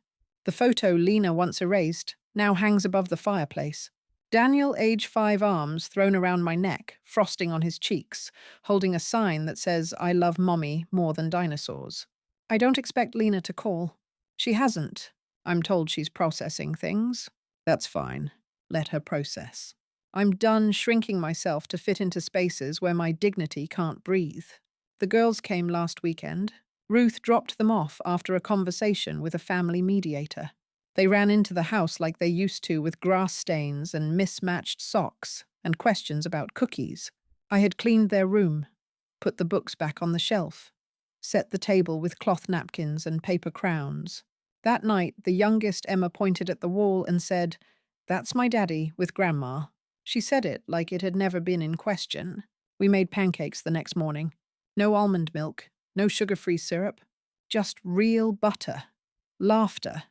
S1: The photo Lena once erased now hangs above the fireplace. Daniel, age 5, arms thrown around my neck, frosting on his cheeks, holding a sign that says, "I love Mommy more than dinosaurs." I don't expect Lena to call. She hasn't. I'm told she's processing things. That's fine. Let her process. I'm done shrinking myself to fit into spaces where my dignity can't breathe. The girls came last weekend. Ruth dropped them off after a conversation with a family mediator. They ran into the house like they used to, with grass stains and mismatched socks and questions about cookies. I had cleaned their room, put the books back on the shelf. set the table with cloth napkins and paper crowns. That night, the youngest Emma pointed at the wall and said, "That's my daddy with Grandma." She said it like it had never been in question. We made pancakes the next morning. No almond milk, no sugar-free syrup, just real butter, laughter,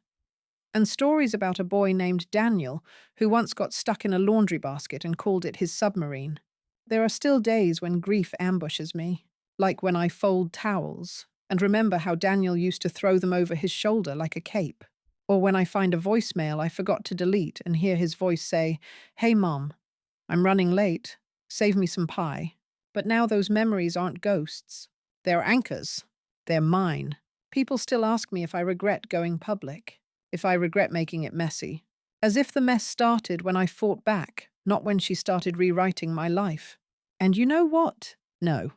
S1: and stories about a boy named Daniel who once got stuck in a laundry basket and called it his submarine. There are still days when grief ambushes me, like when I fold towels and remember how Daniel used to throw them over his shoulder like a cape, or when I find a voicemail I forgot to delete and hear his voice say, "Hey Mom, I'm running late, save me some pie." But now those memories aren't ghosts. They're anchors. They're mine. People still ask me if I regret going public, if I regret making it messy, as if the mess started when I fought back, not when she started rewriting my life. And you know what? No,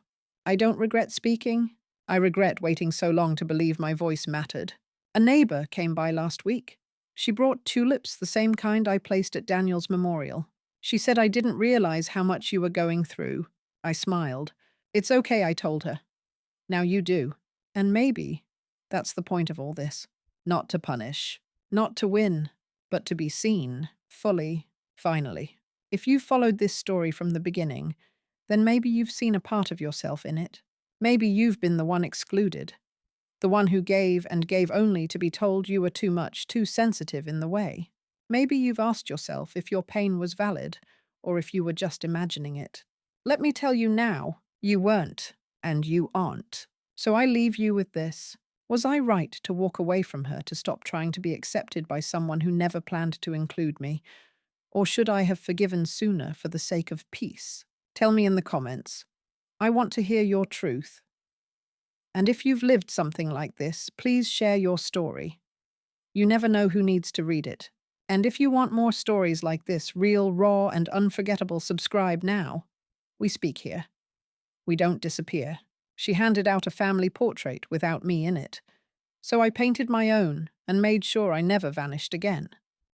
S1: I don't regret speaking. I regret waiting so long to believe my voice mattered. A neighbor came by last week. She brought tulips, the same kind I placed at Daniel's memorial. She said I didn't realize how much you were going through. I smiled. "It's okay," I told her. "Now you do." And maybe that's the point of all this. Not to punish, not to win, but to be seen, fully, finally. If you followed this story from the beginning, then maybe you've seen a part of yourself in it. Maybe you've been the one excluded, the one who gave and gave only to be told you were too much, too sensitive in the way. Maybe you've asked yourself if your pain was valid, or if you were just imagining it. Let me tell you now, you weren't, and you aren't. So I leave you with this. Was I right to walk away from her, to stop trying to be accepted by someone who never planned to include me? Or should I have forgiven sooner for the sake of peace? Tell me in the comments. I want to hear your truth. And if you've lived something like this, please share your story. You never know who needs to read it. And if you want more stories like this, real, raw, and unforgettable, subscribe now. We speak here. We don't disappear. She handed out a family portrait without me in it. So I painted my own and made sure I never vanished again.